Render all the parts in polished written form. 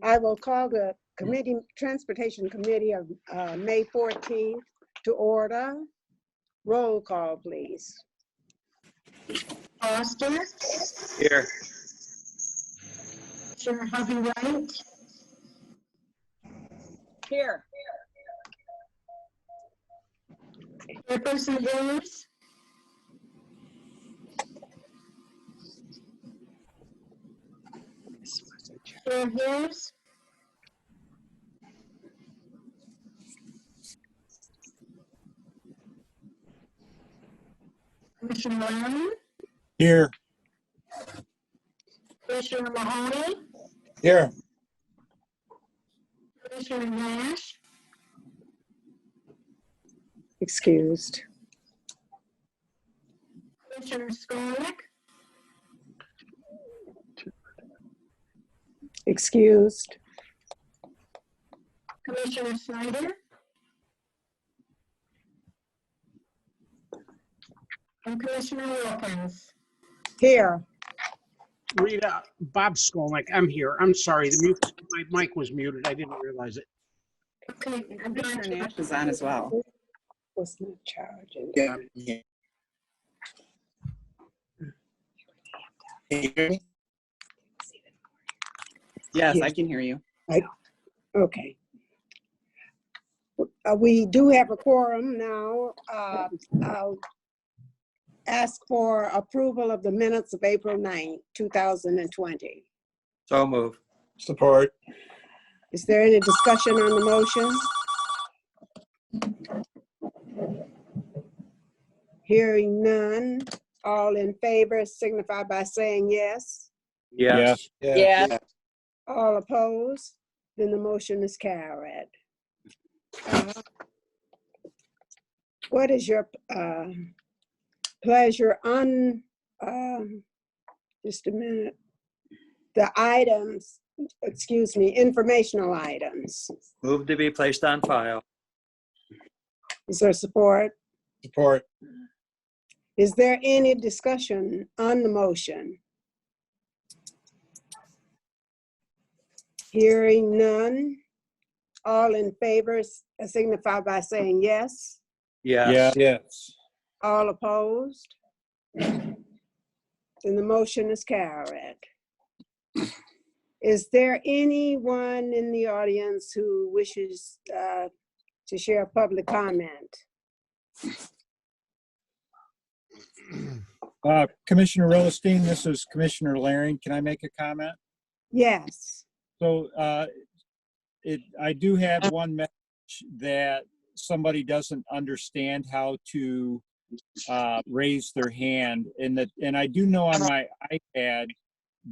I will call the Transportation Committee of May 14th to order. Roll call, please. Foster. Here. Commissioner Harvey Wright. Here. Chairperson Williams. Chair Hughes. Commissioner Brown. Here. Commissioner Mahoney. Here. Commissioner Nash. Excused. Commissioner Skolnick. Excused. Commissioner Snyder. And Commissioner Wilkins. Here. Rita, Bob Skolnick, I'm here. I'm sorry, my mic was muted. I didn't realize it. Okay, I'm Commissioner going to. Nash is on as well. What's my charge? Yeah. Can you hear me? Yes, Yes. I can hear you. Okay. We do have a quorum now. I'll ask for approval of the minutes of April 9th, 2020. So move. Support. Is there any discussion on the motion? Hearing none. All in favor signify by saying yes. Yes. Yeah. All opposed? Then the motion is carried. What is your pleasure on, just a minute, the items, excuse me, informational items? Move to be placed on file. Is there support? Support. Is there any discussion on the motion? Hearing none. All in favor signify by saying yes. Yes. Yes. All opposed? Then the motion is carried. Is there anyone in the audience who wishes to share public comment? Commissioner Rillestein, this is Commissioner Laring. Can I make a comment? Yes. So I do have one message that somebody doesn't understand how to raise their hand, and I do know on my iPad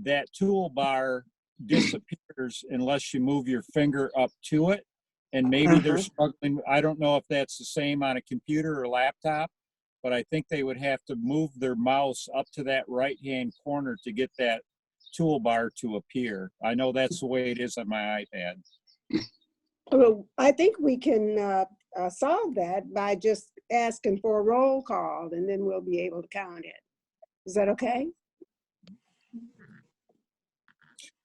that toolbar disappears unless you move your finger up to it, and maybe they're struggling. I don't know if that's the same on a computer or laptop, but I think they would have to move their mouse up to that right-hand corner to get that toolbar to appear. I know that's the way it is on my iPad. Well, I think we can solve that by just asking for a roll call, and then we'll be able to count it. Is that okay?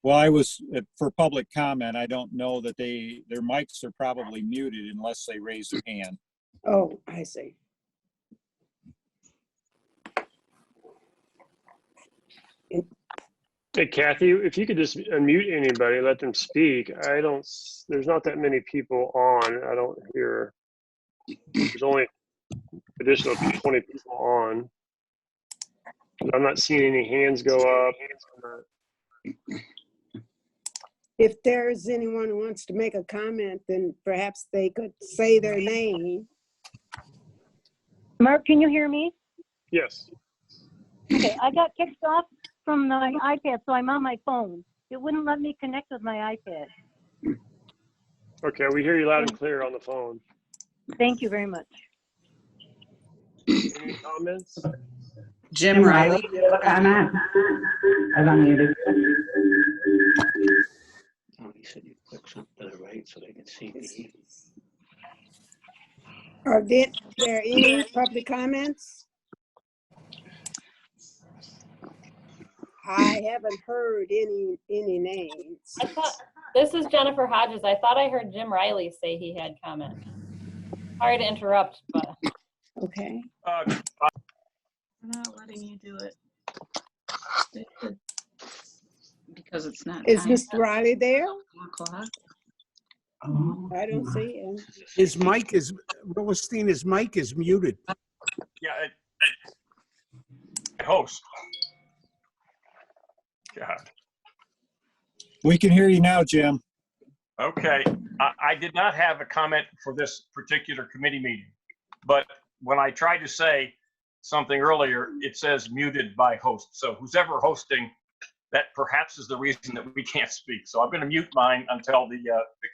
Well, I was for public comment. I don't know that their mics are probably muted unless they raise their hand. Oh, I see. Hey, Kathy, if you could just unmute anybody, let them speak. There's not that many people on. I don't hear. There's only additional 20 people on. I'm not seeing any hands go up. If there's anyone who wants to make a comment, then perhaps they could say their name. Mark, can you hear me? Yes. Okay, I got kicked off from my iPad, so I'm on my phone. It wouldn't let me connect with my iPad. Okay, we hear you loud and clear on the phone. Thank you very much. Any comments? Jim Riley, do you have a comment? I'm unmuted. Oh, you said you click something to the right so they can see me. Are there any public comments? I haven't heard any names. I thought This is Jennifer Hodges. I thought I heard Jim Riley say he had comment. Sorry to interrupt, but. Okay. I'm not letting you do it. Because it's not. Is time. Mr. Riley there? 4 o'clock. I don't see him. His mic is, Willisteen, his mic is muted. Yeah, host. God. We can hear you now, Jim. Okay, I did not have a comment for this particular committee meeting, but when I tried to say something earlier, it says muted by host. So who's ever hosting, that perhaps is the reason that we can't speak. So I'm going to mute mine until the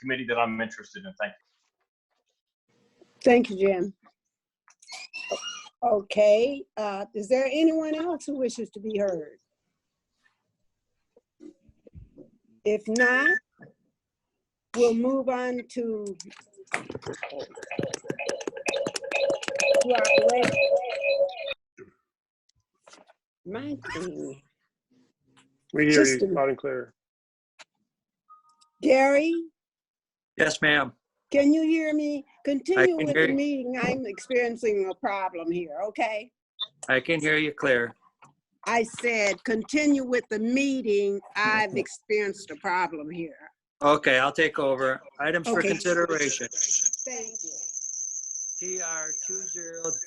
committee that I'm interested in. Thank you. Thank you, Jim. Okay, is there anyone else who wishes to be heard? If not, we'll move on to my thing. We hear you loud and clear. Gary, Yes, ma'am. can you hear me? Continue can with hear the you. meeting. I'm experiencing a problem here, okay? I can hear you clear. I said, continue with the meeting. I've experienced a problem here. Okay, I'll take over. Items for Okay. consideration. Thank you. TR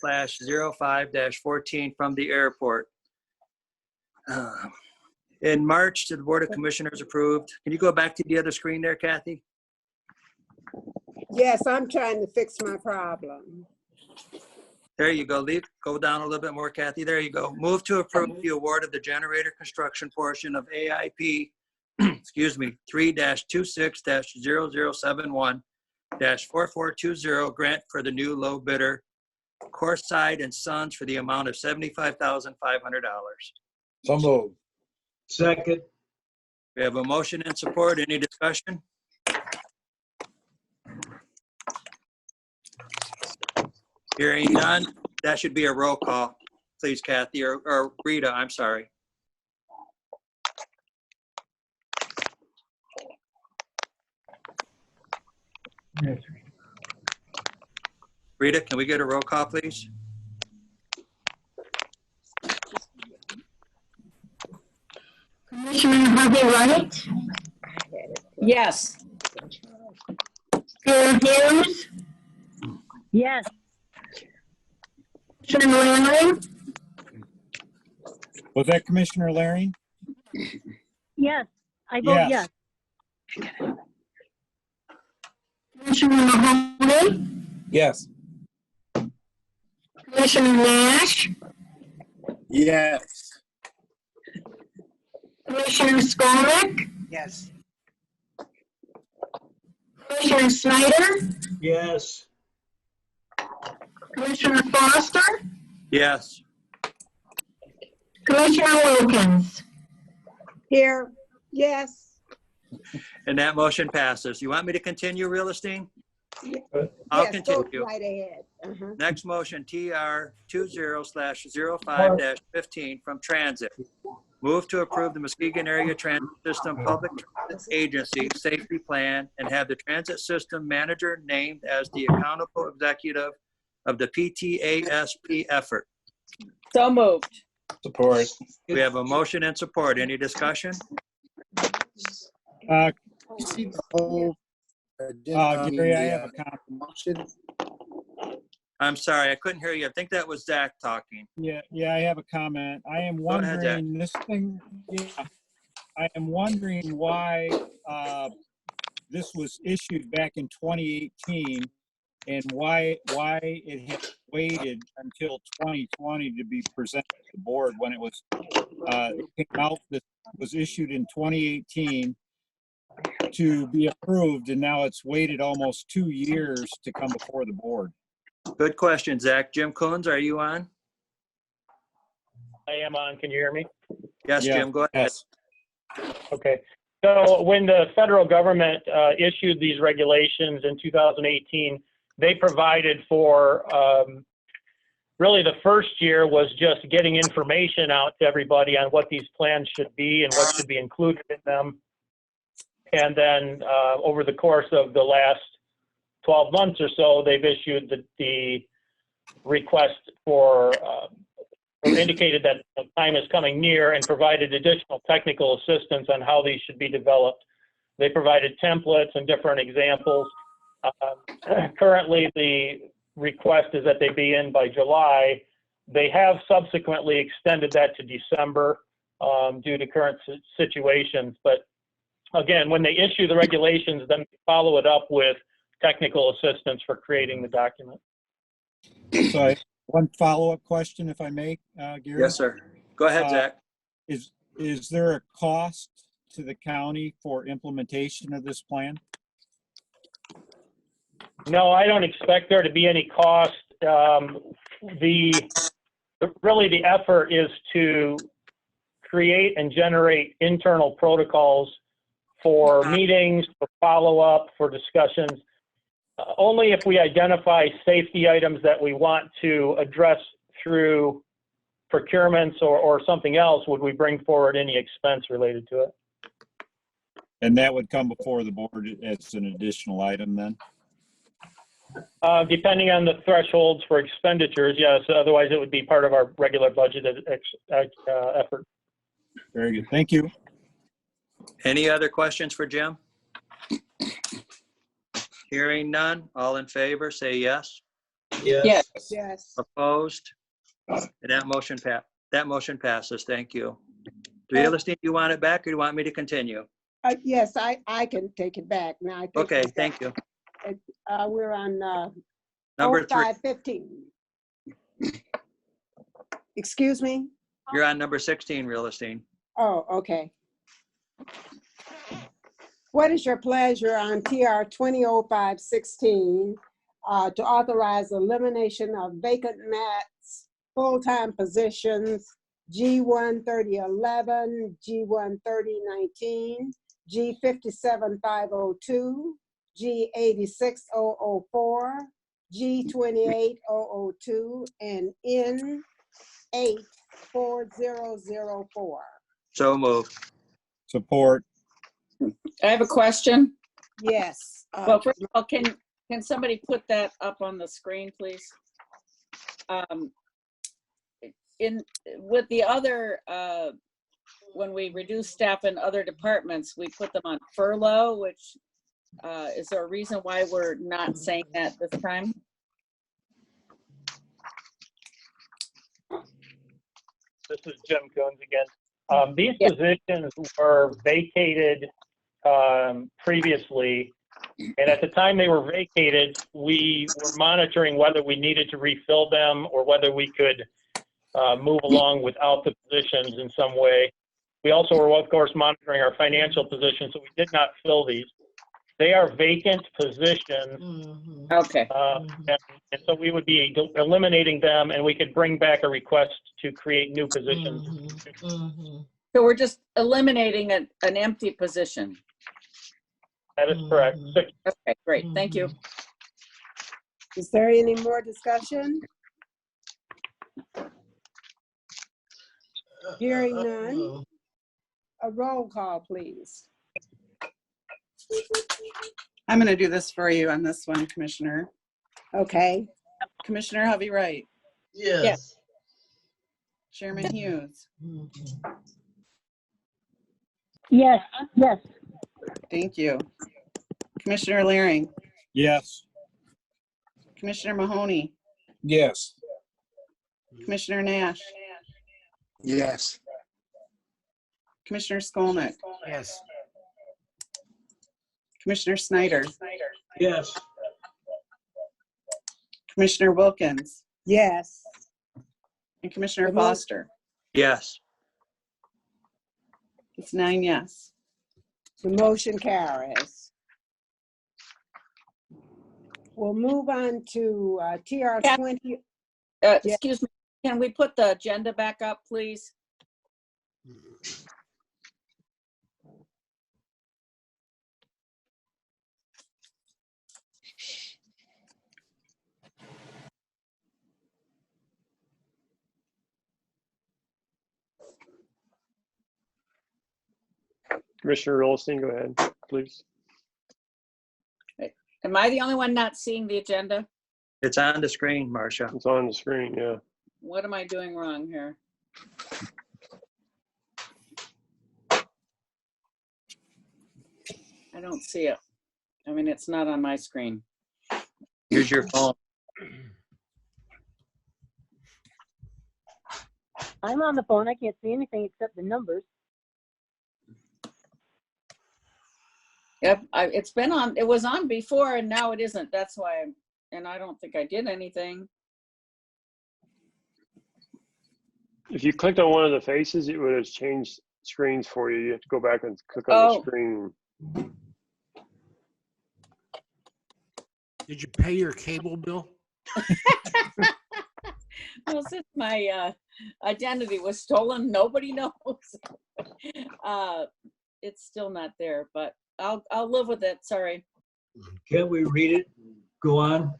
20/05-14 from the airport. In March, the Board of Commissioners approved. Can you go back to the other screen there, Kathy? Yes, I'm trying to fix my problem. There you go. Go down a little bit more, Kathy. There you go. Move to approve the award of the generator construction portion of AIP, excuse me, 3-26-0071-4420 grant for the new low bidder, Coreside and Sons, for the amount of $75,500. So moved. Second. We have a motion and support. Any discussion? Hearing none, that should be a roll call. Please, Kathy, or Rita, I'm sorry. Rita, can we get a roll call, please? Commissioner Harvey Wright? Yes. Bill Hughes? Yes. Commissioner Langley? Was that Commissioner Laring? Yes. I vote yes. Commissioner Mahoney? Yes. Commissioner Nash? Yes. Commissioner Skolnick? Yes. Commissioner Snyder? Yes. Commissioner Foster? Yes. Commissioner Wilkins? Here, yes. And that motion passes. You want me to continue, Real Estate? I'll Yes, go continue. right ahead. Next motion, TR 20/05-15 from Transit. Move to approve the Muskegon Area Transit System Public Transit Agency Safety Plan and have the transit system manager named as the accountable executive of the PTASP effort. So moved. Support. We have a motion and support. Any discussion? Gary, I have a comment. I'm sorry, I couldn't hear you. I think that was Zach talking. Yeah, I have a comment. I am Go ahead, Zach. wondering I am wondering why this was issued back in 2018 and why it had waited until 2020 to be presented to the board when it was it came out that was issued in 2018 to be approved, and now it's waited almost 2 years to come before the board. Good question, Zach. Jim Coons, are you on? I am on. Can you hear me? Yes, Yeah. Jim, go ahead. Yes. Okay. So when the federal government issued these regulations in 2018, they provided for really the first year was just getting information out to everybody on what these plans should be and what should be included in them. And then over the course of the last 12 months or so, they've issued the request for, or indicated that time is coming near and provided additional technical assistance on how these should be developed. They provided templates and different examples. Currently, the request is that they be in by July. They have subsequently extended that to December due to current situations. But again, when they issue the regulations, then they follow it up with technical assistance for creating the document. So one follow-up question, if I may, Gary? Yes, sir. Go ahead, Zach. Is there a cost to the county for implementation of this plan? No, I don't expect there to be any cost. Really the effort is to create and generate internal protocols for meetings, for follow-up, for discussions. Only if we identify safety items that we want to address through procurements or something else would we bring forward any expense related to it. And that would come before the board as an additional item then? Depending on the thresholds for expenditures, yes. Otherwise, it would be part of our regular budgeted effort. Very good. Thank you. Any other questions for Jim? Hearing none, all in favor, say yes. Yes. Yes. Opposed? And that motion passes. Thank you. Realistine, you want it back or do you want me to continue? Yes, I can take it back now. I think Okay, we've got- thank you. We're on Number 3. 0515. Excuse me? You're on number 16, Realistine. Oh, okay. What is your pleasure on TR 200516 to authorize elimination of vacant mats, full-time positions, G13011, G13019, G57502, G86004, G28002, and N84004. So moved. Support. I have a question. Yes. Well, first of all, can somebody put that up on the screen, please? With the other, when we reduce staff in other departments, we put them on furlough, which is there a reason why we're not saying that this time? This is Jim Coons again. These positions were vacated previously, and at the time they were vacated, we were monitoring whether we needed to refill them or whether we could move along without the positions in some way. We also were, of course, monitoring our financial position, so we did not fill these. They are vacant positions. Okay. And so we would be eliminating them, and we could bring back a request to create new positions. So we're just eliminating an empty position. That is correct. Okay, great. Thank you. Is there any more discussion? Hearing none. A roll call, please. I'm going to do this for you on this one, Commissioner. Okay. Commissioner Hovey Wright. Yes. Chairman Hughes. Yes, yes. Thank you. Commissioner Laring. Yes. Commissioner Mahoney. Yes. Commissioner Nash. Yes. Commissioner Skolnick. Yes. Commissioner Snyder. Yes. Commissioner Wilkins. Yes. And Commissioner Foster. Yes. It's 9 yes. The motion carries. We'll move on to TR 20. Excuse me, can we put the agenda back up, please? Commissioner Rolstein, go ahead. please. Am I the only one not seeing the agenda? It's on the screen, Marcia. It's on the screen, yeah. What am I doing wrong here? I don't see it. I mean, it's not on my screen. Use your phone. I'm on the phone. I can't see anything except the numbers. Yep, it's been on, it was on before and now it isn't. That's why, and I don't think I did anything. If you clicked on one of the faces, it would have changed screens for you. You have to go back and click on the screen. Did you pay your cable bill? Well, since my identity was stolen, nobody knows. It's still not there, but I'll live with it. Sorry. Can we read it? Go on.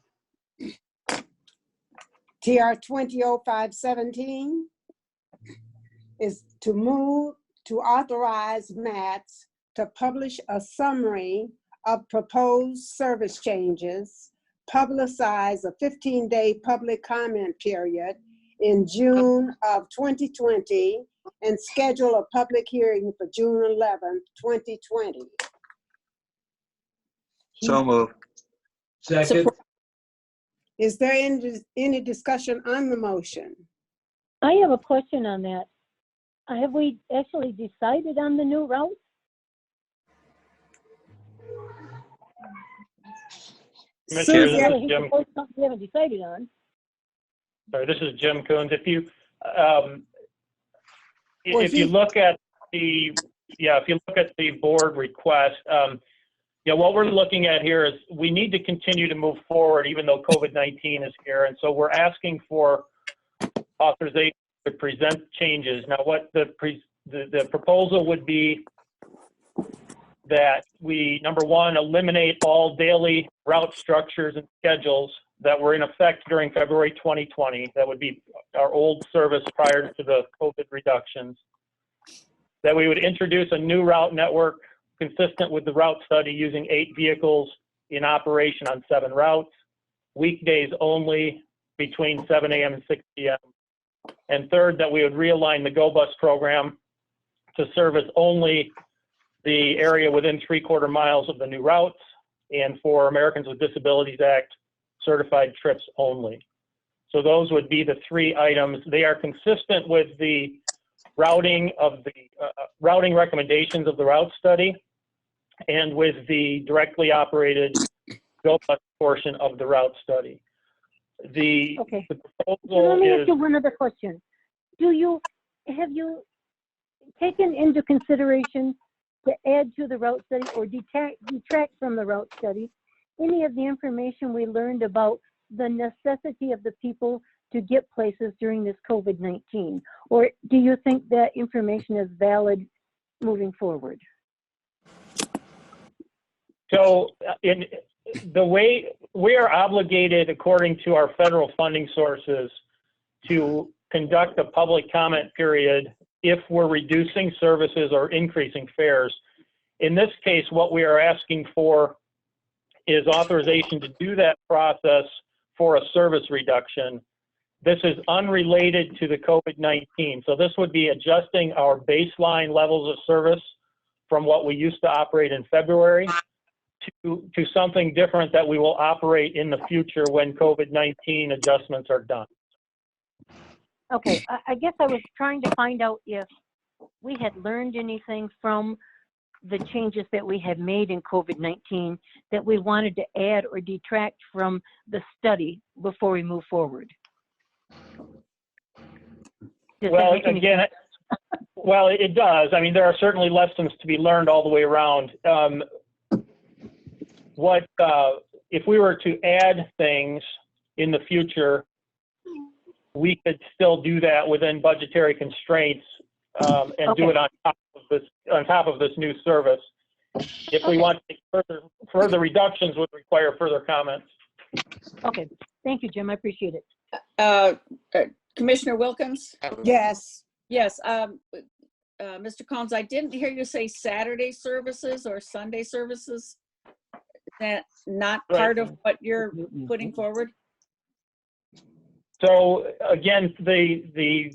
TR 200517 is to move to authorize MATS to publish a summary of proposed service changes, publicize a 15-day public comment period in June of 2020, and schedule a public hearing for June 11th, 2020. So moved. Second. Is there any discussion on the motion? I have a question on that. Have we actually decided on the new route? Commissioner, this Really, is Jim. we haven't decided on. Sorry, this is Jim Coons. If you look at the board request, what we're looking at here is we need to continue to move forward even though COVID-19 is here, and so we're asking for authorization to present changes. Now, what the proposal would be that we, number one, eliminate all daily route structures and schedules that were in effect during February 2020. That would be our old service prior to the COVID reductions. That we would introduce a new route network consistent with the route study using 8 vehicles in operation on 7 routes, weekdays only between 7 a.m. and 6 p.m. And third, that we would realign the Go Bus program to service only the area within 3/4 miles of the new routes, and for Americans with Disabilities Act certified trips only. So those would be the 3 items. They are consistent with the routing of the routing recommendations of the route study and with the directly operated Go Bus portion of the route study. The proposal Let me is, ask you one other question. Have you taken into consideration to add to the route study or detract from the route study any of the information we learned about the necessity of the people to get places during this COVID-19? Or do you think that information is valid moving forward? so in the way we are obligated according to our federal funding sources to conduct a public comment period if we're reducing services or increasing fares. In this case, what we are asking for is authorization to do that process for a service reduction. This is unrelated to the COVID-19. So this would be adjusting our baseline levels of service from what we used to operate in February to something different that we will operate in the future when COVID-19 adjustments are done. Okay, I guess I was trying to find out if we had learned anything from the changes that we had made in COVID-19 that we wanted to add or detract from the study before we move forward. Well, again, well, it does. I mean, there are certainly lessons to be learned all the way around. If we were to add things in the future, we could still do that within budgetary constraints and do it on top of this new service. If we want to take further reductions, would require further comments. Okay, thank you, Jim. I appreciate it. Commissioner Wilkins? Yes. Yes. Mr. Combs, I didn't hear you say Saturday services or Sunday services. Is that not part of what you're putting forward? So again, the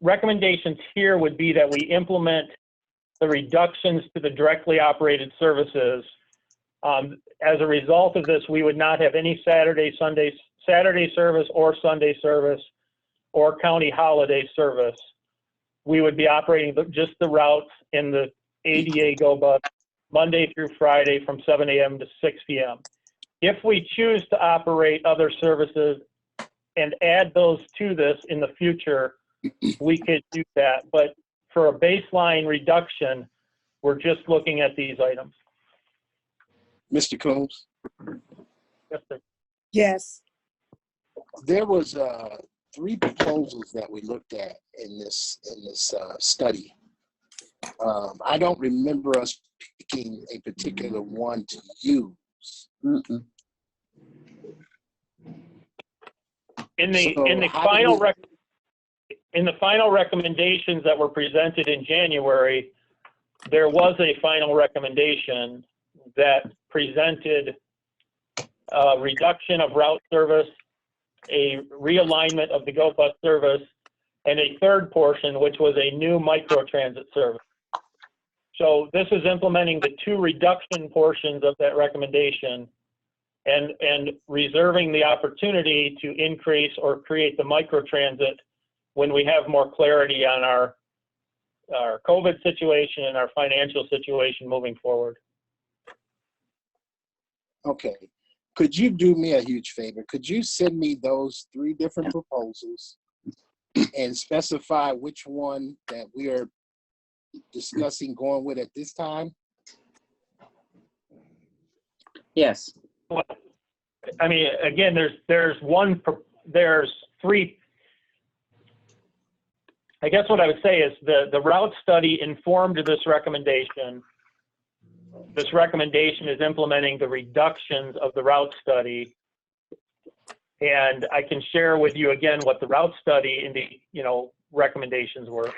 recommendations here would be that we implement the reductions to the directly operated services. As a result of this, we would not have any Saturday service or Sunday service or county holiday service. We would be operating just the routes in the ADA Go Bus Monday through Friday from 7 a.m. to 6 p.m. If we choose to operate other services and add those to this in the future, we could do that. But for a baseline reduction, we're just looking at these items. Mr. Combs, Yes, sir. Yes. there was 3 proposals that we looked at in this study. I don't remember us picking a particular one to use. In the final recommendations that were presented in January, there was a final recommendation that presented a reduction of route service, a realignment of the Go Bus service, and a third portion, which was a new microtransit service. So this is implementing the 2 reduction portions of that recommendation and reserving the opportunity to increase or create the microtransit when we have more clarity on our COVID situation and our financial situation moving forward. Okay. Could you do me a huge favor? Could you send me those 3 different proposals and specify which one that we are discussing going with at this time? Yes. I mean, again, there's 3. I guess what I would say is the route study informed this recommendation. This recommendation is implementing the reductions of the route study. And I can share with you again what the route study and the recommendations were.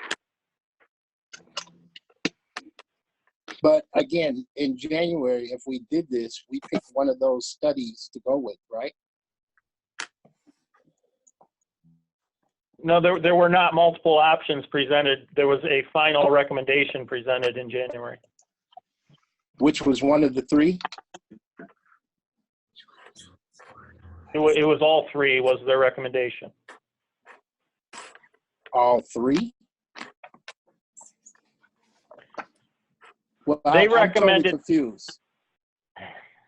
But again, in January, if we did this, we picked one of those studies to go with, right? No, there were not multiple options presented. There was a final recommendation presented in January. Which was one of the 3? It was all 3 was their recommendation. All 3? Well, They I'm recommended. totally confused.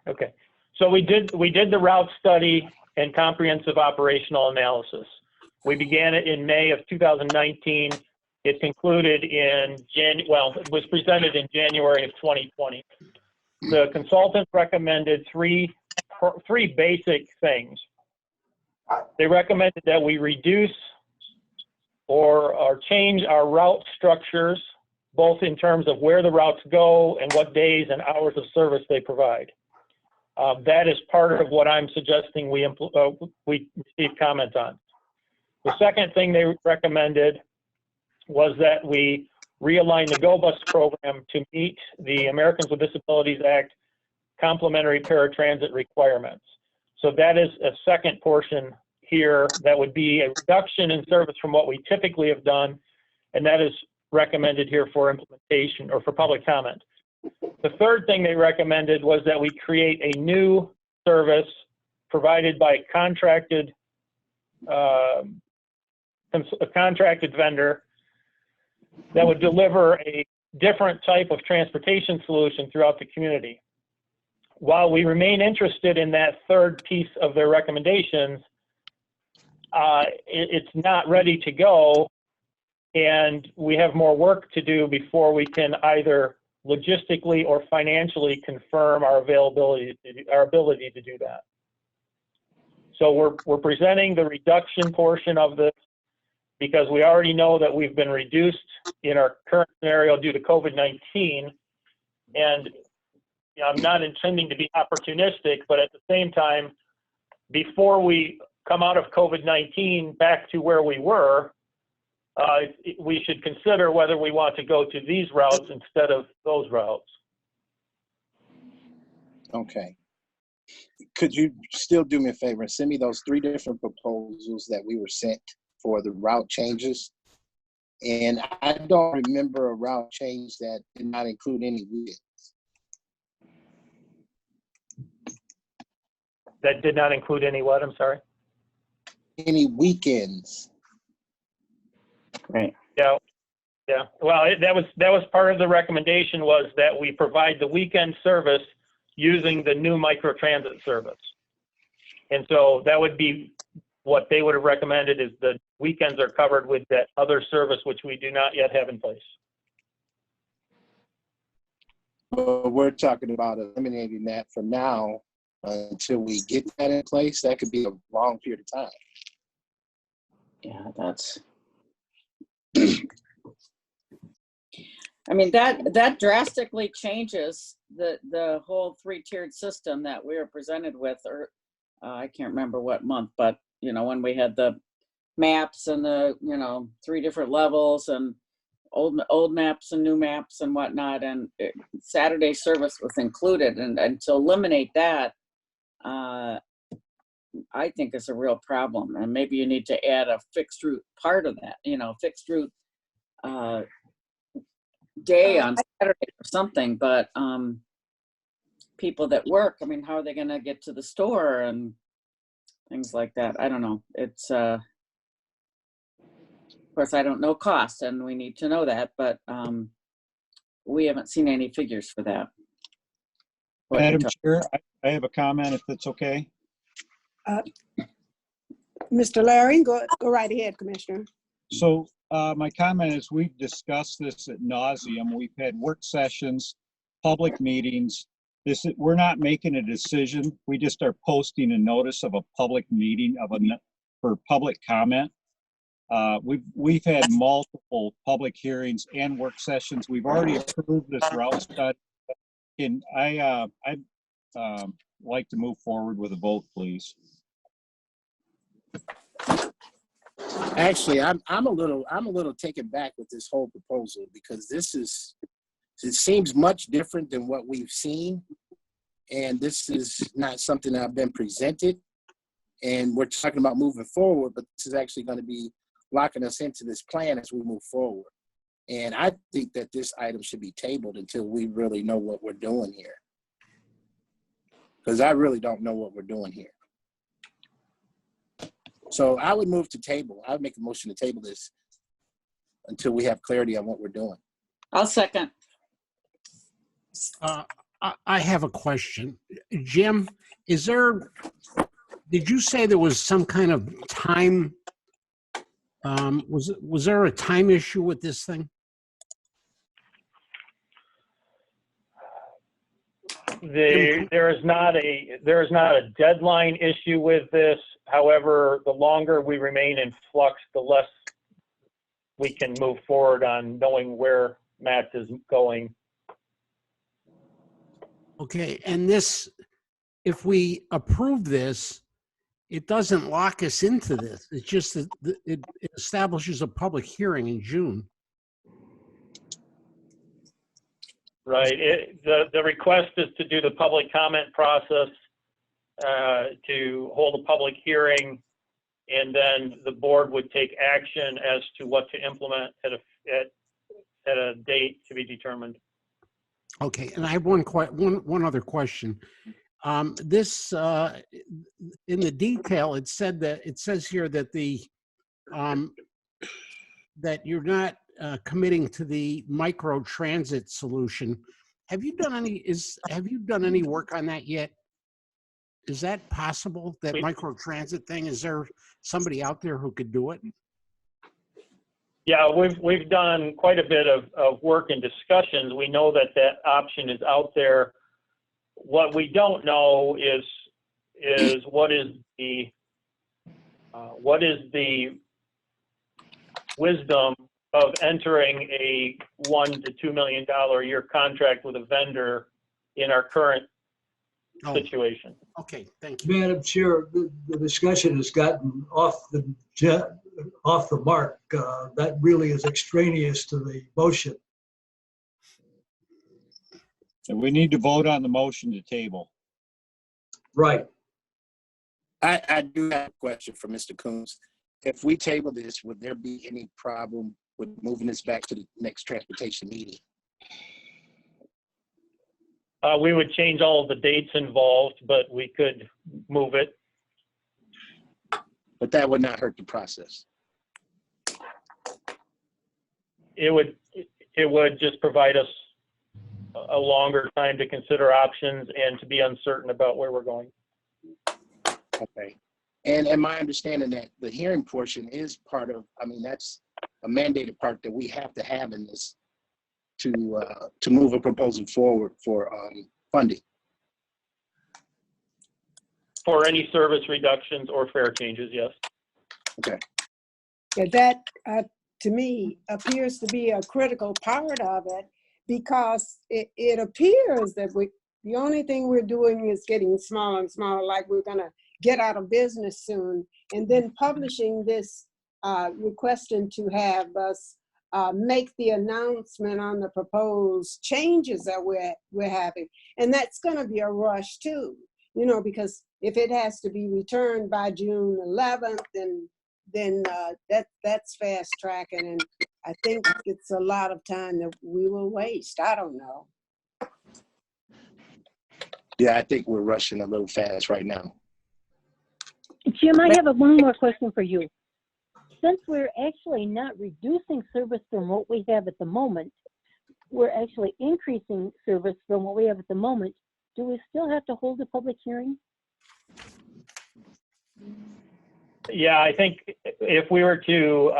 Okay, so we did the route study and comprehensive operational analysis. We began it in May of 2019. It concluded it was presented in January of 2020. The consultant recommended three basic things. They recommended that we reduce or change our route structures, both in terms of where the routes go and what days and hours of service they provide. That is part of what I'm suggesting we receive comment on. The second thing they recommended was that we realign the Go Bus program to meet the Americans with Disabilities Act complementary paratransit requirements. So that is a second portion here that would be a reduction in service from what we typically have done, and that is recommended here for implementation or for public comment. The third thing they recommended was that we create a new service provided by a contracted vendor that would deliver a different type of transportation solution throughout the community. While we remain interested in that third piece of their recommendations, it's not ready to go, and we have more work to do before we can either logistically or financially confirm our ability to do that. So we're presenting the reduction portion of this because we already know that we've been reduced in our current scenario due to COVID-19. And I'm not intending to be opportunistic, but at the same time, before we come out of COVID-19 back to where we were, we should consider whether we want to go to these routes instead of those routes. Okay. Could you still do me a favor and send me those 3 different proposals that we were sent for the route changes? And I don't remember a route change that did not include any weekends. That did not include any what, I'm sorry? Any weekends. Right. Yeah, yeah. Well, that was part of the recommendation, was that we provide the weekend service using the new microtransit service. And so that would be what they would have recommended, is the weekends are covered with that other service, which we do not yet have in place. Well, we're talking about eliminating that for now until we get that in place. That could be a long period of time. Yeah, that's. I mean, that drastically changes the whole 3-tiered system that we were presented with, or I can't remember what month, but you know, when we had the maps and the, you know, 3 different levels and old maps and new maps and whatnot, and Saturday service was included, and to eliminate that, I think is a real problem. And maybe you need to add a fixed route part of that, you know, fixed route day on Saturday or something. But people that work, I mean, how are they going to get to the store and things like that? I don't know. It's of course, I don't know cost, and we need to know that, but we haven't seen any figures for that. Madam Chair, I have a comment, if that's okay. Mr. Larry, go right ahead, Commissioner. So my comment is, we've discussed this ad nauseum. We've had work sessions, public meetings. We're not making a decision. We just are posting a notice of a public meeting for public comment. We've had multiple public hearings and work sessions. We've already approved this route study. And I'd like to move forward with a vote, please. Actually, I'm a little taken back with this whole proposal, because it seems much different than what we've seen, and this is not something that I've been presented. And we're talking about moving forward, but this is actually going to be locking us into this plan as we move forward. And I think that this item should be tabled until we really know what we're doing here, because I really don't know what we're doing here. So I would move to table. I would make a motion to table this until we have clarity on what we're doing. I'll second. I have a question. Jim, did you say there was some kind of time, was there a time issue with this thing? There is not a deadline issue with this. However, the longer we remain in flux, the less we can move forward on knowing where Matt is going. Okay, and this, if we approve this, it doesn't lock us into this. It's just that it establishes a public hearing in June. Right. The request is to do the public comment process, to hold a public hearing, and then the board would take action as to what to implement at a date to be determined. Okay, and I have one other question. This in the detail, it says here that that you're not committing to the micro transit solution. Have you done any work on that yet? Is that possible, that micro transit thing? Is there somebody out there who could do it? Yeah, we've done quite a bit of work and discussions. We know that option is out there. What we don't know is what is the wisdom of entering a $1 to $2 million a year contract with a vendor in our current situation. Okay, thank you. Madam Chair, the discussion has gotten off the off the mark. That really is extraneous to the motion. And we need to vote on the motion to table. Right. I do have a question for Mr. Coons. If we table this, would there be any problem with moving this back to the next transportation meeting? We would change all of the dates involved, but we could move it. But that would not hurt the process. It would just provide us a longer time to consider options and to be uncertain about where we're going. Okay. And my understanding that the hearing portion is part of, I mean, that's a mandated part that we have to have in this to move a proposal forward for funding. For any service reductions or fare changes, yes. Okay. Yeah, that, to me, appears to be a critical part of it, because it appears that the only thing we're doing is getting smaller and smaller, like we're gonna get out of business soon, and then publishing this, requesting to have us make the announcement on the proposed changes that we're having. And that's gonna be a rush too, you know, because if it has to be returned by June 11th, then that's fast tracking, and I think it's a lot of time that we will waste. I don't know. Yeah, I think we're rushing a little fast right now. Jim, I have one more question for you. Since we're actually not reducing service from what we have at the moment, we're actually increasing service from what we have at the moment, do we still have to hold a public hearing? Yeah, I think if we were to,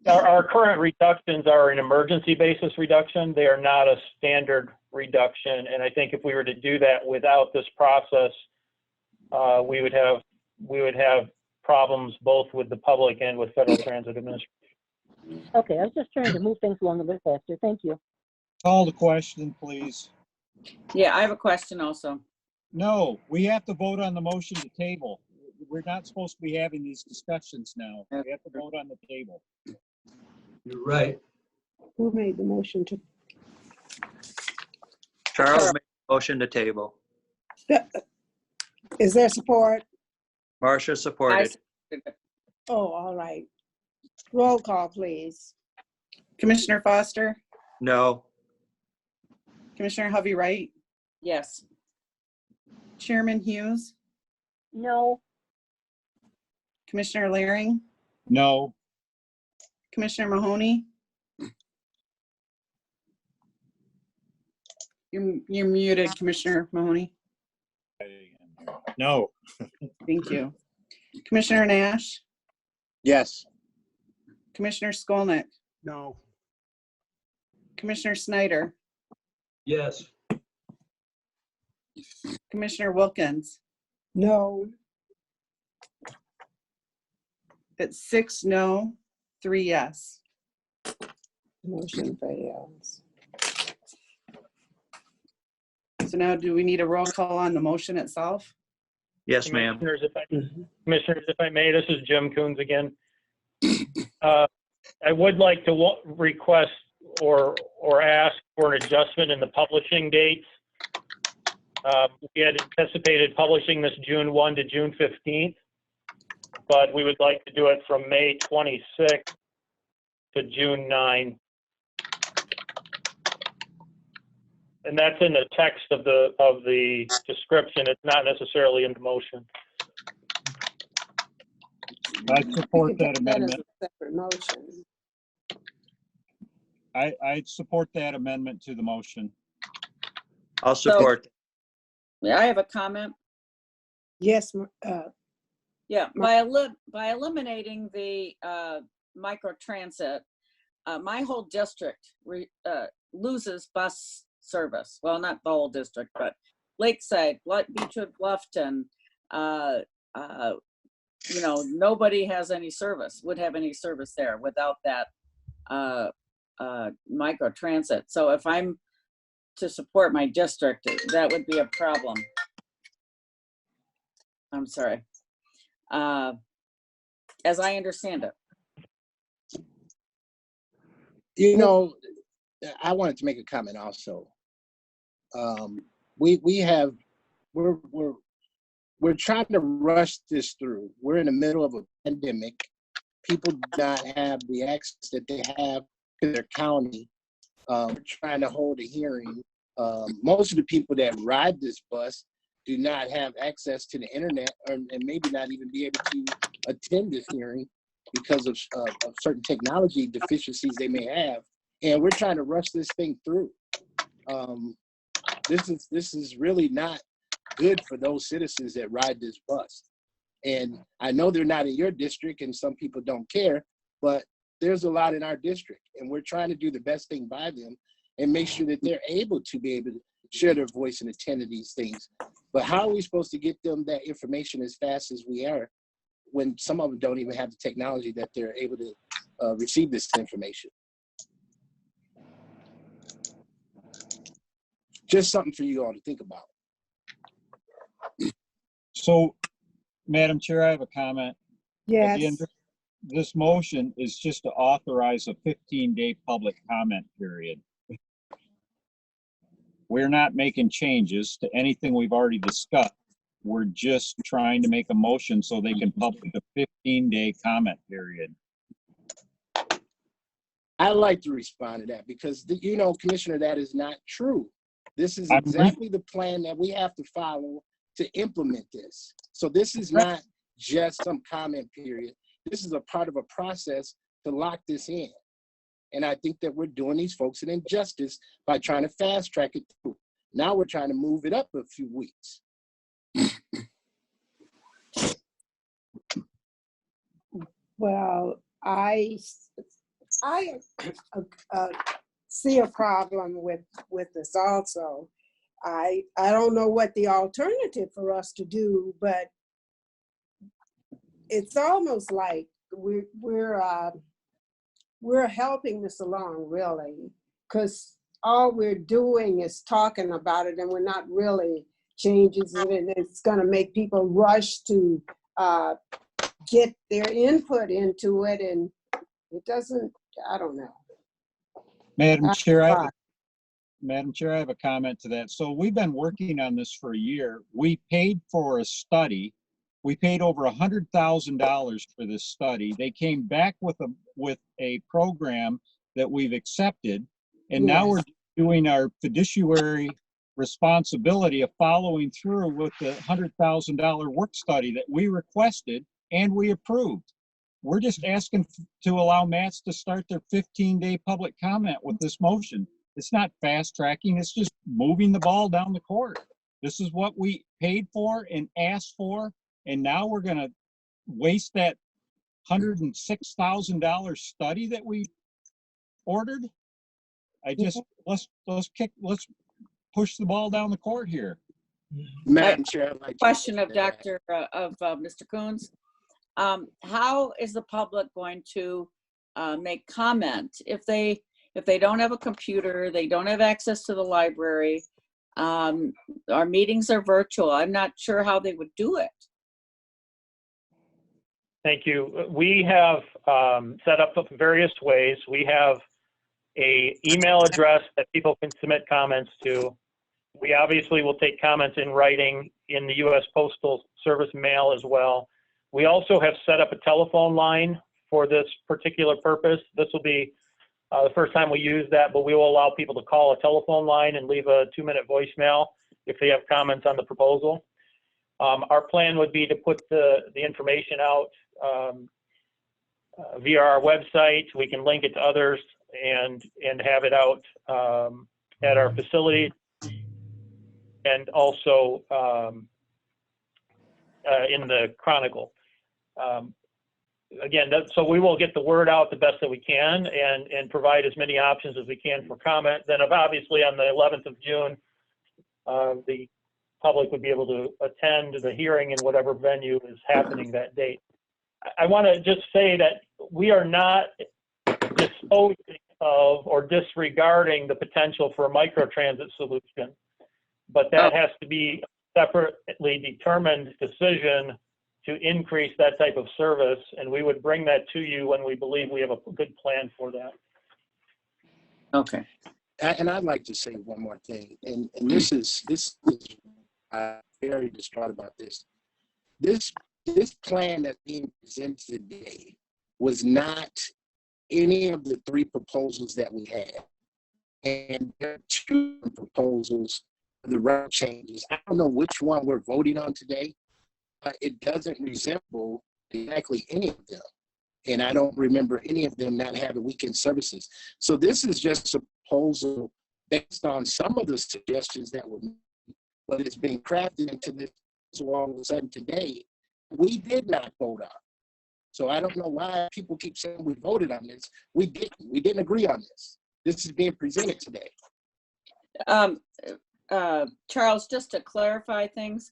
our current reductions are an emergency basis reduction. They are not a standard reduction. And I think if we were to do that without this process, we would have problems both with the public and with Federal Transit Administration. Okay, I was just trying to move things along a bit faster. Thank you. Call the question, please. Yeah, I have a question also. No, we have to vote on the motion to table. We're not supposed to be having these discussions now. We have to vote on the table. You're right. Who made the motion to? Charles made a motion to table. Is there support? Marcia supported. Oh, all right. Roll call, please. Commissioner Foster, No. Commissioner Hovey Wright, Yes. Chairman Hughes, No. Commissioner Laring, No. Commissioner Mahoney. You're muted, Commissioner Mahoney. No. Thank you. Commissioner Nash, Yes. Commissioner Skolnick, No. Commissioner Snyder, Yes. Commissioner Wilkins. No. It's 6 no, 3 yes. Motion fails. So now do we need a roll call on the motion itself? Yes, ma'am. Commissioners, if I may, this is Jim Coons again. I would like to request or ask for an adjustment in the publishing dates. We had anticipated publishing this June 1 to June 15th, but we would like to do it from May 26th to June 9. And that's in the text of the description. It's not necessarily in the motion. I support that amendment. Separate motion. I support that amendment to the motion. I'll support. Yeah, I have a comment. Yes. Yeah, by eliminating the microtransit, my whole district loses bus service. Well, not the whole district, but Lakeside, Beechwood, Bluffton, you know, nobody has any service, would have any service there without that microtransit. So if I'm to support my district, that would be a problem. I'm sorry. as I understand it. You know, I wanted to make a comment also. We're trying to rush this through. We're in the middle of a pandemic. People do not have the access that they have to their county. We're trying to hold a hearing. Most of the people that ride this bus do not have access to the internet, and maybe not even be able to attend this hearing because of certain technology deficiencies they may have. And we're trying to rush this thing through. This is really not good for those citizens that ride this bus. And I know they're not in your district and some people don't care, but there's a lot in our district, and we're trying to do the best thing by them and make sure that they're able to share their voice and attend to these things. But how are we supposed to get them that information as fast as we are when some of them don't even have the technology that they're able to receive this information? Just something for you all to think about. So, Madam Chair, I have a comment. Yes. Again, this motion is just to authorize a 15-day public comment period. We're not making changes to anything we've already discussed. We're just trying to make a motion so they can publish a 15-day comment period. I'd like to respond to that because, you know, Commissioner, that is not true. This is exactly the plan that we have to follow to implement this. So this is not just some comment period. This is a part of a process to lock this in. And I think that we're doing these folks an injustice by trying to fast track it through. Now we're trying to move it up a few weeks. Well, I see a problem with this also. I don't know what the alternative for us to do, but it's almost like we're helping this along, really, because all we're doing is talking about it, and we're not really changing it, and it's going to make people rush to get their input into it, and it doesn't. I don't know. Madam Chair, I have a comment to that. So we've been working on this for a year. We paid for a study. We paid over $100,000 for this study. They came back with a program that we've accepted, and now we're doing our fiduciary responsibility of following through with the $100,000 work study that we requested and we approved. We're just asking to allow MATS to start their 15-day public comment with this motion. It's not fast tracking, it's just moving the ball down the court. This is what we paid for and asked for, and now we're gonna waste that $106,000 study that we ordered. Let's push the ball down the court here. Madam Chair, I'd like Question of Mr. Coons. How is the public going to make comment if they don't have a computer, they don't have access to the library? Our meetings are virtual. I'm not sure how they would do it. Thank you. We have set up various ways. We have an email address that people can submit comments to. We obviously will take comments in writing in the U.S. Postal Service mail as well. We also have set up a telephone line for this particular purpose. This will be the first time we use that, but we will allow people to call a telephone line and leave a 2-minute voicemail if they have comments on the proposal. Our plan would be to put the information out via our website. We can link it to others and have it out at our facility, and also in the Chronicle. Again, so we will get the word out the best that we can and provide as many options as we can for comment. Then obviously on the 11th of June, the public would be able to attend the hearing in whatever venue is happening that date. I want to just say that we are not disposing of or disregarding the potential for a microtransit solution, but that has to be a separately determined decision to increase that type of service, and we would bring that to you when we believe we have a good plan for that. Okay. And I'd like to say one more thing, and this is I'm very distraught about this. This plan that's being presented today was not any of the three proposals that we had. And there are two proposals for the route changes. I don't know which one we're voting on today, but it doesn't resemble exactly any of them. And I don't remember any of them not having weekend services. So this is just a proposal based on some of the suggestions that were made, but it's being crafted into this. So all of a sudden today, we did not vote on. So I don't know why people keep saying we voted on this. We didn't. We didn't agree on this. This is being presented today. Charles, just to clarify things,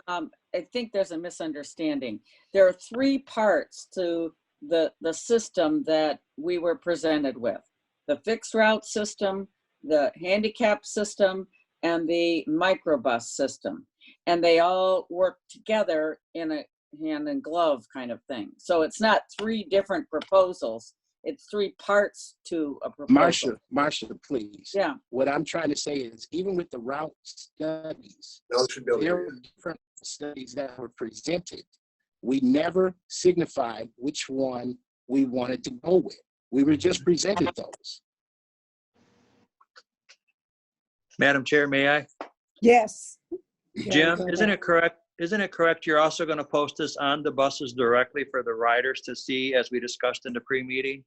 I think there's a misunderstanding. There are three parts to the system that we were presented with: the fixed route system, the handicap system, and the microbus system. And they all work together in a hand and glove kind of thing. So it's not three different proposals. It's three parts to a proposal. Marsha, please. Yeah. What I'm trying to say is, even with the route studies, there were different studies that were presented. We never signified which one we wanted to go with. We were just presented those. Madam Chair, may I? Yes. Jim, isn't it correct? Isn't it correct? You're also going to post this on the buses directly for the riders to see, as we discussed in the pre-meeting?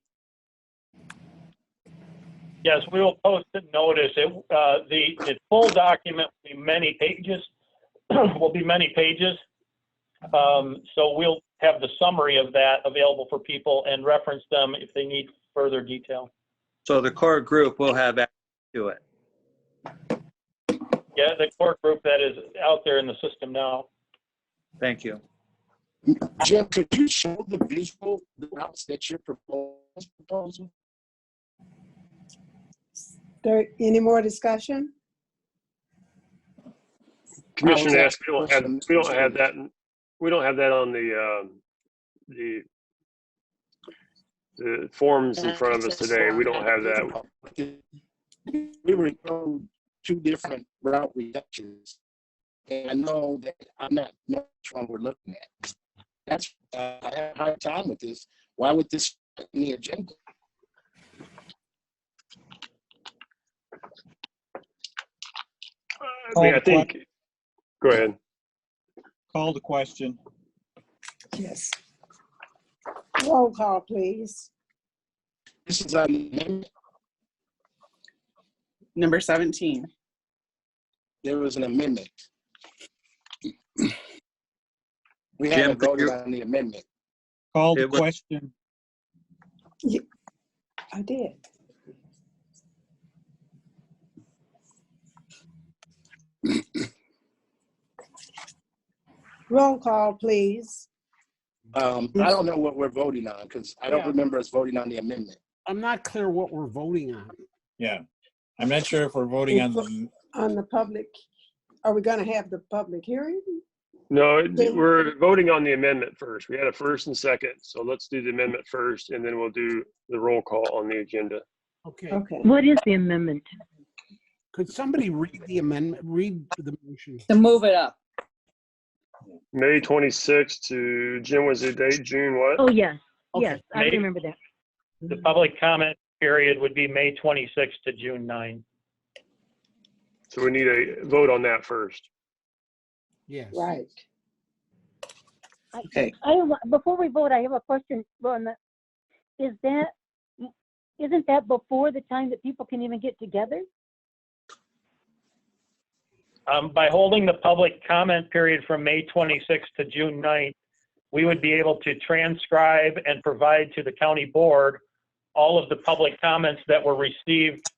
Yes, we will post a notice. The full document will be many pages. So we'll have the summary of that available for people and reference them if they need further detail. So the core group will have access to it. Yeah, the core group that is out there in the system now. Thank you. Jim, could you show the visual routes that you're proposing? There any more discussion? Commissioner Nash, we don't have that. We don't have that on the forms in front of us today. We don't have that. We were told two different route reductions, and I know that I'm not knowing which one we're looking at. That's I have a hard time with this. Why would this be the agenda? I think. Go ahead. Call the question. Yes. Roll call, please. This is amendment. Number 17. There was an amendment. We haven't voted on the amendment. Call the question. Yeah, I did. Roll call, please. I don't know what we're voting on because I don't remember us voting on the amendment. I'm not clear what we're voting on. Yeah, I'm not sure if we're voting on the public. Are we going to have the public hearing? No, we're voting on the amendment first. We had a first and second, so let's do the amendment first, and then we'll do the roll call on the agenda. Okay. Okay. What is the amendment? Could somebody read the amendment? Read the motion. To move it up. May 26th to, Jim, was the date? June what? Oh, yes. Okay. Yes, I remember that. The public comment period would be May 26th to June 9. So we need a vote on that first. Yes. Right. Okay. Before we vote, I have a question. Isn't that before the time that people can even get together? By holding the public comment period from May 26th to June 9th, we would be able to transcribe and provide to the county board all of the public comments that were received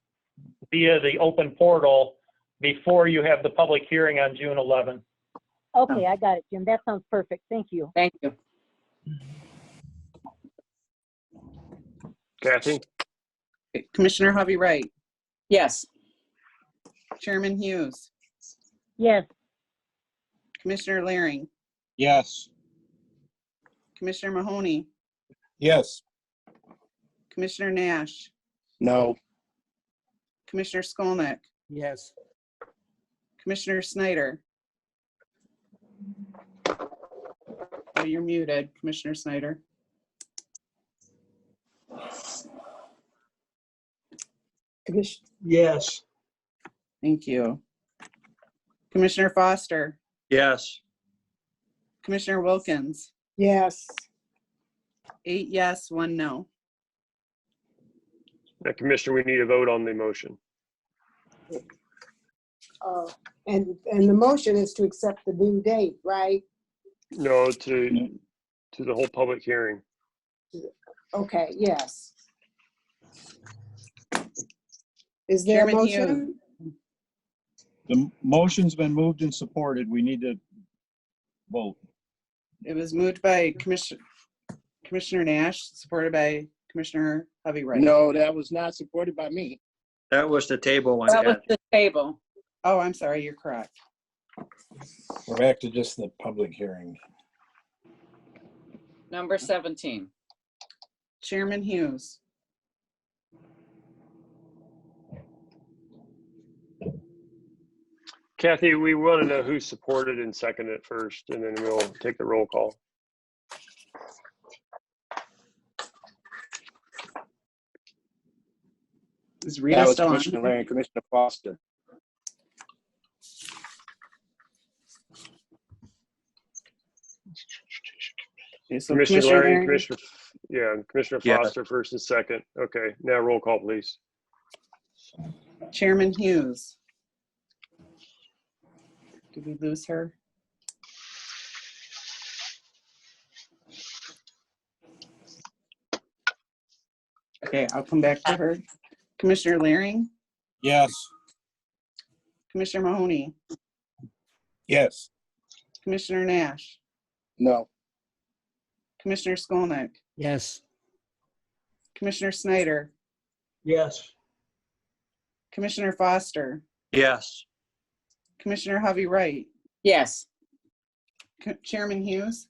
via the open portal before you have the public hearing on June 11th. Okay, I got it, Jim. That sounds perfect. Thank you. Thank you. Kathy? Commissioner Hovey Wright. Yes. Chairman Hughes. Yes. Commissioner Laring. Yes. Commissioner Mahoney, Yes. Commissioner Nash, No. Commissioner Skolnick, Yes. Commissioner Snyder. Oh, you're muted, Commissioner Snyder. Yes. Thank you. Commissioner Foster, Yes. Commissioner Wilkins, Yes. 8 yes, 1 no. Now, Commissioner, we need a vote on the motion. And the motion is to accept the due date, right? No, to the whole public hearing. Okay, yes. Is there a Chairman Hughes. motion? The motion's been moved and supported. We need to vote. It was moved by Commissioner Nash, supported by Commissioner Hovey-Wright. No, that was not supported by me. That was the table one, That was Kathy. the table. Oh, I'm sorry, you're correct. We're back to just the public hearing. Number 17. Chairman Hughes, Kathy, we want to know who supported and seconded it first, and then we'll take the roll call. is That Rita was still on? Commissioner Larry and Commissioner Foster. Okay, so Commissioner Larry, Larry, Commissioner Yeah. Foster first and second. Okay, now roll call, please. Chairman Hughes. Did we lose her? Okay, I'll come back to her. Commissioner Laring, Yes. Commissioner Mahoney, Yes. Commissioner Nash, No. Commissioner Skolnick, Yes. Commissioner Snyder, Yes. Commissioner Foster, Yes. Commissioner Hovey-Wright, Yes. Chairman Hughes,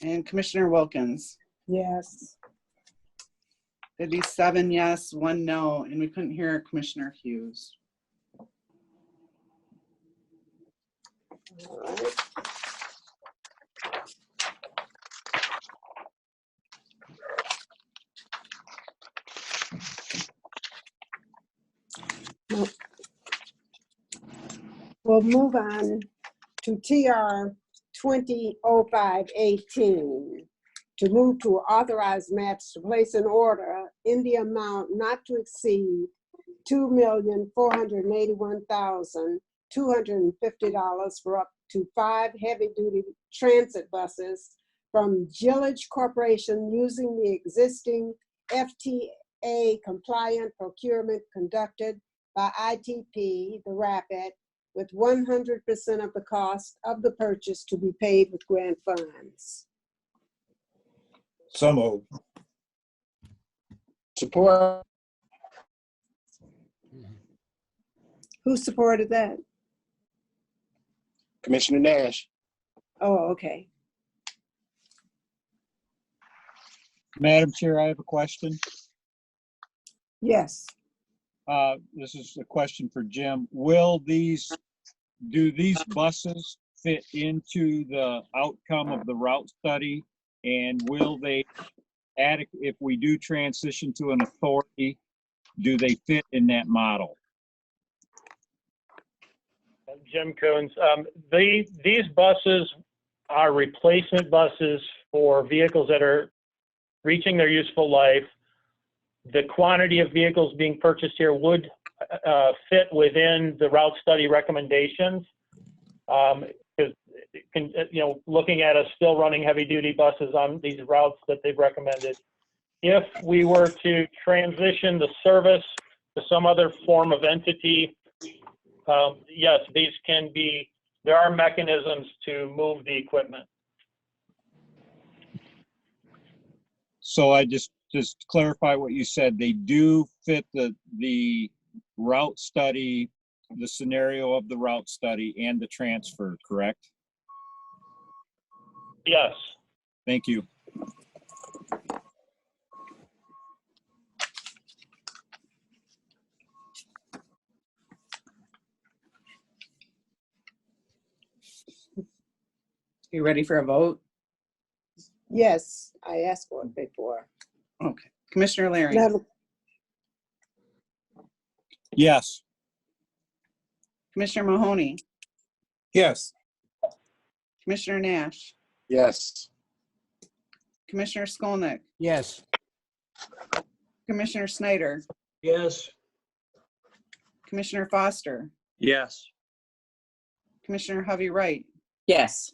and Commissioner Wilkins. Yes. That'd be 7 yes, 1 no, and we couldn't hear Commissioner Hughes. All right. We'll move on to TR 200518, to move to authorize match to place an order in the amount not to exceed $2,481,250 for up to 5 heavy-duty transit buses from Gillage Corporation using the existing FTA-compliant procurement conducted by ITP, the Rapid, with 100% of the cost of the purchase to be paid with grant funds. So moved. Support. Who supported that? Commissioner Nash. Oh, okay. Madam Chair, I have a question. Yes. This is a question for Jim. Do these buses fit into the outcome of the route study? And will they, if we do transition to an authority, do they fit in that model? Jim Coons, these buses are replacement buses for vehicles that are reaching their useful life. The quantity of vehicles being purchased here would fit within the route study recommendations. Because, looking at us still running heavy-duty buses on these routes that they've recommended. If we were to transition the service to some other form of entity, yes, there are mechanisms to move the equipment. So I just clarify what you said. They do fit the route study, the scenario of the route study and the transfer, correct? Yes. Thank you. You ready for a vote? Yes, I asked for it before. Okay. Commissioner Larry, Madam- Yes. Commissioner Mahoney, Yes. Commissioner Nash, Yes. Commissioner Skolnick, Yes. Commissioner Snyder, Yes. Commissioner Foster, Yes. Commissioner Hovey Wright, Yes.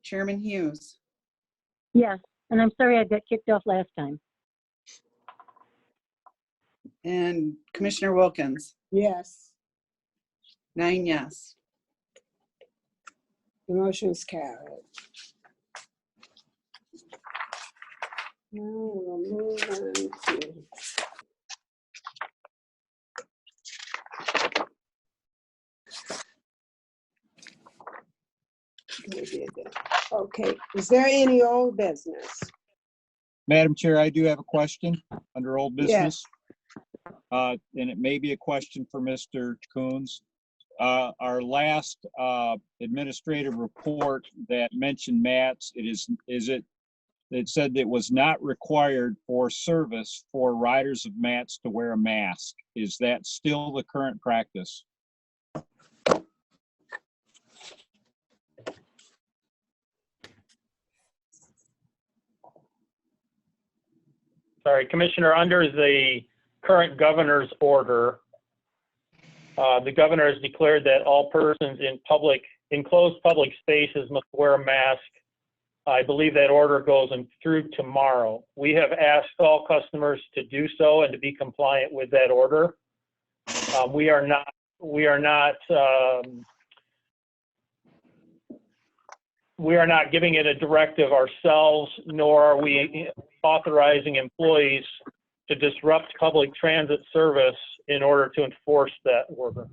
Chairman Hughes. Yes, and I'm sorry I got kicked off last time. And Commissioner Wilkins, Yes, 9 yes. the motion is carried. Now we'll move on to. Okay, is there any old business? Madam Chair, I do have a question under old business. Yes. And it may be a question for Mr. Coons. Our last administrative report that mentioned mats, it said that it was not required for service for riders of mats to wear a mask. Is that still the current practice? Sorry, Commissioner, under the current governor's order, the governor has declared that all persons in enclosed public spaces must wear a mask. I believe that order goes through tomorrow. We have asked all customers to do so and to be compliant with that order. We are not giving it a directive ourselves, nor are we authorizing employees to disrupt public transit service in order to enforce that order.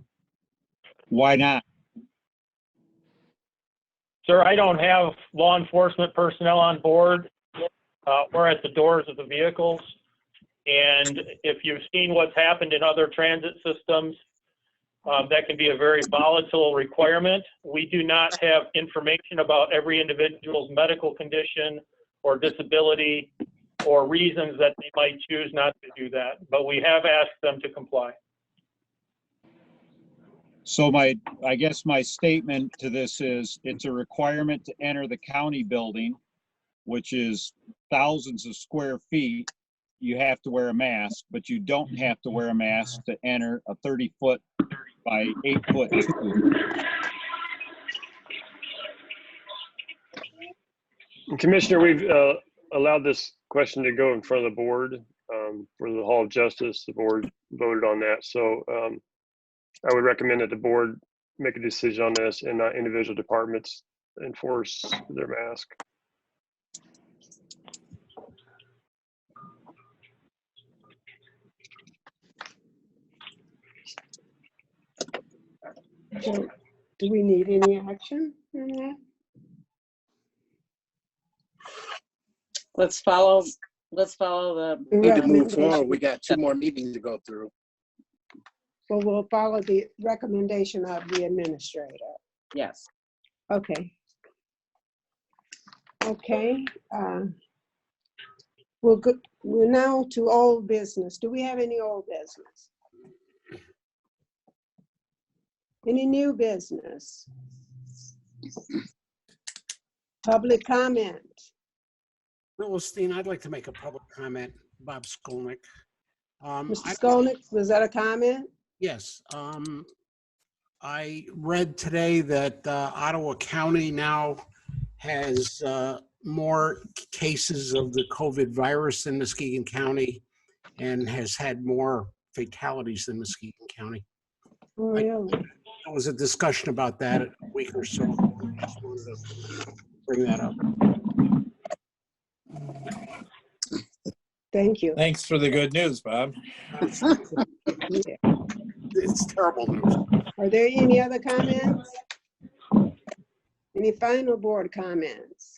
Why not? Sir, I don't have law enforcement personnel on board or at the doors of the vehicles. And if you've seen what's happened in other transit systems, that can be a very volatile requirement. We do not have information about every individual's medical condition or disability or reasons that they might choose not to do that, but we have asked them to comply. So I guess my statement to this is it's a requirement to enter the county building, which is thousands of square feet. You have to wear a mask, but you don't have to wear a mask to enter a 30-foot by 8-foot tube. Commissioner, we've allowed this question to go in front of the board for the Hall of Justice. The board voted on that. So I would recommend that the board make a decision on this and not individual departments enforce their mask. Do we need any action on that? Let's follow the. We need to move forward. We got 2 more meetings to go through. Well, we'll follow the recommendation of the administrator. Yes. Okay. Okay. We're now to old business. Do we have any old business? Any new business? Public comment? Philistine, I'd like to make a public comment. Bob Skolnick. Mr. Skolnick, was that a comment? Yes. I read today that Ottawa County now has more cases of the COVID virus in Muskegon County and has had more fatalities than Muskegon County. Oh, really? There was a discussion about that a week or so. I just wanted to bring that up. Thank you. Thanks for the good news, Bob. Yeah. It's terrible news. Are there any other comments? Any final board comments?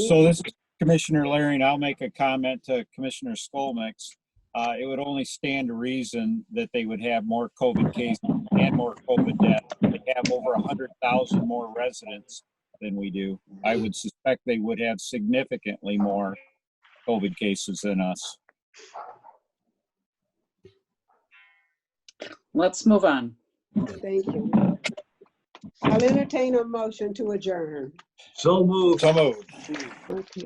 So this is Commissioner Laring. I'll make a comment to Commissioner Skolnick's. It would only stand to reason that they would have more COVID cases and more COVID deaths. They have over 100,000 more residents than we do. I would suspect they would have significantly more COVID cases than us. Let's move on. Thank you. I'll entertain a motion to adjourn. So moved. So moved. Okay.